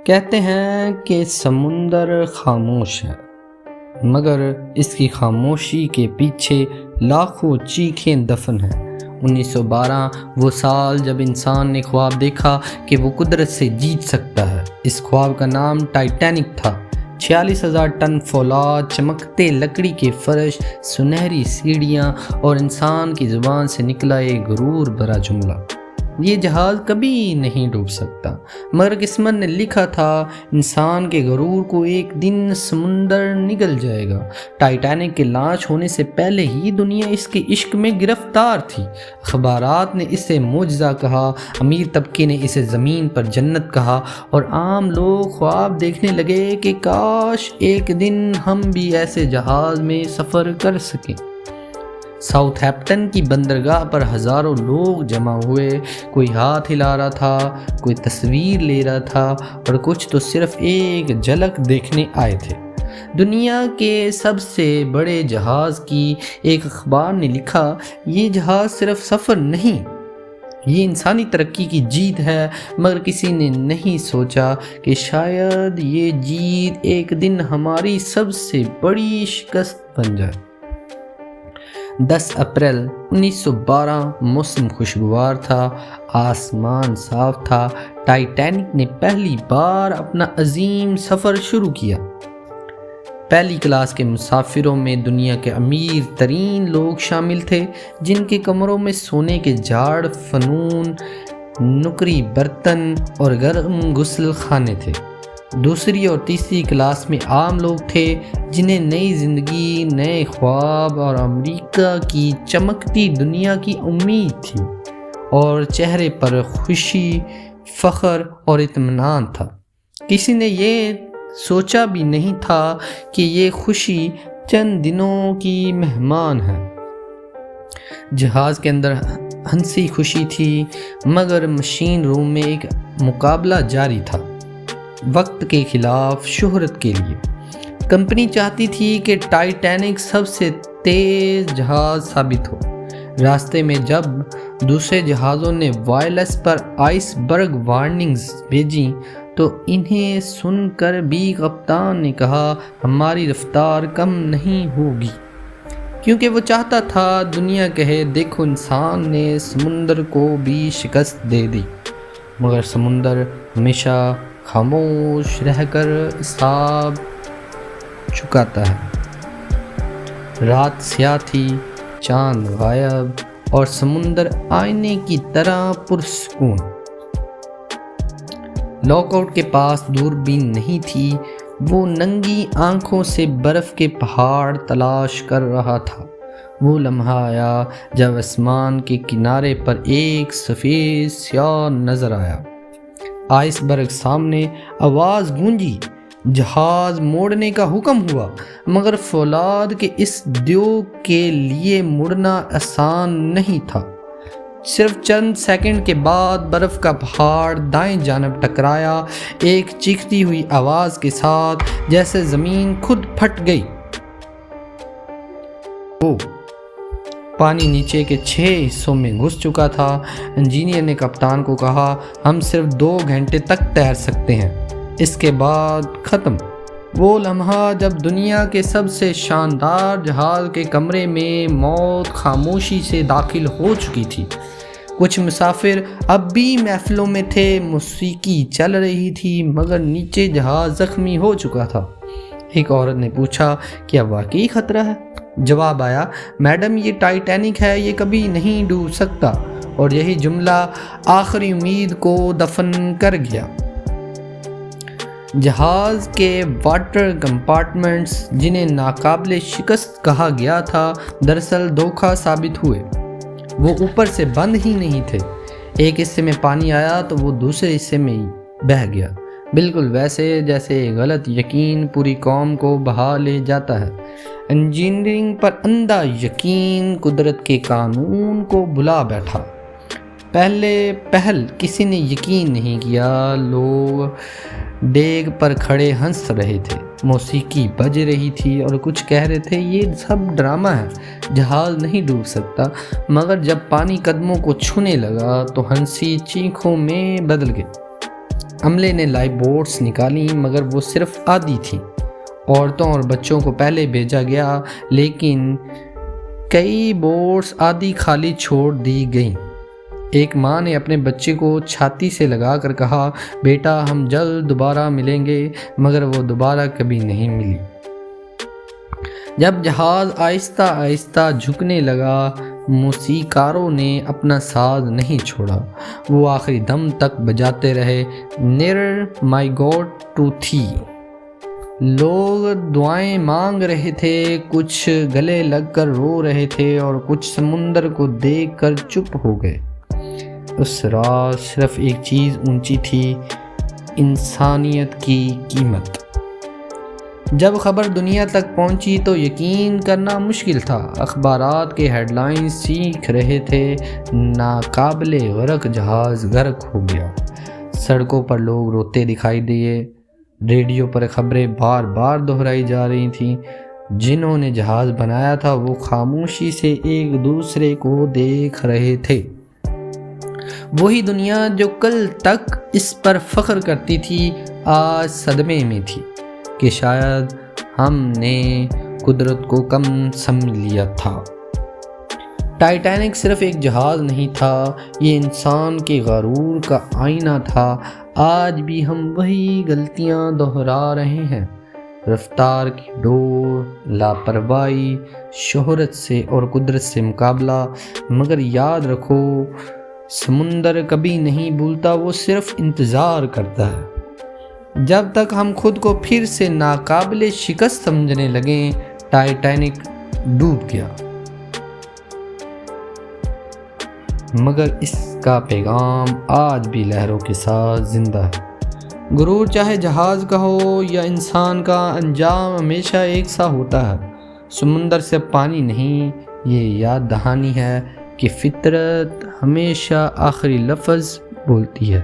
کہتے ہیں کہ سمندر خاموش ہے، مگر اس کی خاموشی کے پیچھے لاکھوں چیخیں دفن ہیں۔ 1912 وہ سال جب انسان نے خواب دیکھا کہ وہ قدرت سے جیت سکتا ہے۔ اس خواب کا نام ٹائٹینک تھا۔ 46,000 ٹن فولاد، چمکتے لکڑی کے فرش، سنہری سیڑھیاں اور انسان کی زبان سے نکلا ایک غرور بھرا جملہ، یہ جہاز کبھی نہیں ڈوب سکتا۔ مگر قسمت نے لکھا تھا انسان کے غرور کو ایک دن سمندر نگل جائے گا۔ ٹائٹینک کے لانچ ہونے سے پہلے ہی دنیا اس کے عشق میں گرفتار تھی۔ اخبارات نے اسے معجزہ کہا، امیر طبقے نے اسے زمین پر جنت کہا، اور عام لوگ خواب دیکھنے لگے کہ کاش ایک دن ہم بھی ایسے جہاز میں سفر کر سکیں۔ ساؤتھ ہیمپٹن کی بندرگاہ پر ہزاروں لوگ جمع ہوئے، کوئی ہاتھ ہلا رہا تھا، کوئی تصویر لے رہا تھا، اور کچھ تو صرف ایک جھلک دیکھنے آئے تھے۔ دنیا کے سب سے بڑے جہاز کی ایک اخبار نے لکھا، یہ جہاز صرف سفر نہیں، یہ انسانی ترقی کی جیت ہے۔ مگر کسی نے نہیں سوچا کہ شاید یہ جیت ایک دن ہماری سب سے بڑی شکست بن جائے۔ 10 اپریل 1912 موسم خوشگوار تھا، آسمان صاف تھا۔ ٹائٹینک نے پہلی بار اپنا عظیم سفر شروع کیا۔ پہلی کلاس کے مسافروں میں دنیا کے امیر ترین لوگ شامل تھے، جن کے کمروں میں سونے کے جاڑ، فنون، نکری برتن اور گرم غسل خانے تھے۔ دوسری اور تیسری کلاس میں عام لوگ تھے، جنہیں نئی زندگی، نئے خواب اور امریکہ کی چمکتی دنیا کی امید تھی، اور چہرے پر خوشی، فخر اور اطمینان تھا۔ کسی نے یہ سوچا بھی نہیں تھا کہ یہ خوشی چند دنوں کی مہمان ہے۔ جہاز کے اندر ہنسی خوشی تھی، مگر مشین روم میں ایک مقابلہ جاری تھا، وقت کے خلاف، شہرت کے لیے۔ کمپنی چاہتی تھی کہ ٹائٹینک سب سے تیز جہاز ثابت ہو۔ راستے میں جب دوسرے جہازوں نے وائرلیس پر آئس برگ وارننگز بھیجیں تو انہیں سن کر بھی کپتان نے کہا، ہماری رفتار کم نہیں ہوگی، کیونکہ وہ چاہتا تھا دنیا کہے، دیکھو انسان نے سمندر کو بھی شکست دے دی۔ مگر سمندر ہمیشہ خاموش رہ کر حساب چکاتا ہے۔ رات سیاہ تھی، چاند غائب، اور سمندر آئینے کی طرح پرسکون۔ لاک آؤٹ کے پاس دوربین نہیں تھی، وہ ننگی آنکھوں سے برف کے پہاڑ تلاش کر رہا تھا۔ وہ لمحہ آیا جب آسمان کے کنارے پر ایک سفید سیاہ نظر آیا۔ آئس برگ سامنے، آواز گونجی، جہاز موڑنے کا حکم ہوا، مگر فولاد کے اس دیو کے لیے مڑنا آسان نہیں تھا۔ صرف چند سیکنڈ کے بعد برف کا پہاڑ دائیں جانب ٹکرایا، ایک چیختی ہوئی آواز کے ساتھ، جیسے زمین خود پھٹ گئی۔ پانی نیچے کے 6 حصوں میں گھس چکا تھا۔ انجینئر نے کپتان کو کہا، ہم صرف 2 گھنٹے تک تیر سکتے ہیں، اس کے بعد ختم۔ وہ لمحہ جب دنیا کے سب سے شاندار جہاز کے کمرے میں موت خاموشی سے داخل ہو چکی تھی۔ کچھ مسافر اب بھی محفلوں میں تھے، موسیقی چل رہی تھی، مگر نیچے جہاز زخمی ہو چکا تھا۔ ایک عورت نے پوچھا، کیا واقعی خطرہ ہے؟ جواب آیا، میڈم یہ ٹائٹینک ہے، یہ کبھی نہیں ڈوب سکتا۔ اور یہی جملہ آخری امید کو دفن کر گیا۔ جہاز کے واٹر کمپارٹمنٹس، جنہیں ناقابل شکست کہا گیا تھا، دراصل دھوکہ ثابت ہوئے۔ وہ اوپر سے بند ہی نہیں تھے۔ ایک حصے میں پانی آیا تو وہ دوسرے حصے میں بہہ گیا، بالکل ویسے جیسے غلط یقین پوری قوم کو بہا لے جاتا ہے۔ انجینئرنگ پر اندھا یقین قدرت کے قانون کو بلا بیٹھا۔ پہل کسی نے یقین نہیں کیا۔ لوگ ڈیگ پر کھڑے ہنس رہے تھے، موسیقی بج رہی تھی، اور کچھ کہہ رہے تھے یہ سب ڈرامہ ہے، جہاز نہیں ڈوب سکتا۔ مگر جب پانی قدموں کو چھونے لگا تو ہنسی چیخوں میں بدل گئی۔ عملے نے لائف بوٹس نکالی مگر وہ صرف آدھی تھیں۔ عورتوں اور بچوں کو پہلے بھیجا گیا لیکن کئی بوٹس آدھی خالی چھوڑ دی گئیں۔ ایک ماں نے اپنے بچے کو چھاتی سے لگا کر کہا، بیٹا ہم جلد دوبارہ ملیں گے، مگر وہ دوبارہ کبھی نہیں ملی۔ جب جہاز آہستہ آہستہ جھکنے لگا، موسیقاروں نے اپنا ساز نہیں چھوڑا، وہ آخری دم تک بجاتے رہے، نیرر مائی گاڈ ٹو تھی۔ لوگ دعائیں مانگ رہے تھے، کچھ گلے لگ کر رو رہے تھے اور کچھ سمندر کو دیکھ کر چپ ہو گئے۔ اس رات صرف ایک چیز اونچی تھی، انسانیت کی قیمت۔ جب خبر دنیا تک پہنچی تو یقین کرنا مشکل تھا۔ اخبارات کے ہیڈ لائنز چیخ رہے تھے، ناقابل غرق جہاز غرق ہو گیا۔ سڑکوں پر لوگ روتے دکھائی دیے، ریڈیو پر خبریں بار بار دہرائی جا رہی تھیں۔ جنہوں نے جہاز بنایا تھا وہ خاموشی سے ایک دوسرے کو دیکھ رہے تھے۔ وہی دنیا جو کل تک اس پر فخر کرتی تھی آج صدمے میں تھی کہ شاید ہم نے قدرت کو کم سمجھ لیا تھا۔ ٹائٹینک صرف ایک جہاز نہیں تھا، یہ انسان کے غرور کا آئینہ تھا۔ آج بھی ہم وہی غلطیاں دہرا رہے ہیں، رفتار کی ڈور، لاپرواہی، شہرت سے اور قدرت سے مقابلہ۔ مگر یاد رکھو، سمندر کبھی نہیں بھولتا، وہ صرف انتظار کرتا ہے۔ جب تک ہم خود کو پھر سے ناقابل شکست سمجھنے لگیں، ٹائٹینک ڈوب گیا، مگر اس کا پیغام آج بھی لہروں کے ساتھ زندہ ہے۔ غرور چاہے جہاز کا ہو یا انسان کا، انجام ہمیشہ ایک سا ہوتا ہے۔ سمندر سے پانی نہیں، یہ یاد دہانی ہے کہ فطرت ہمیشہ آخری لفظ بولتی ہے۔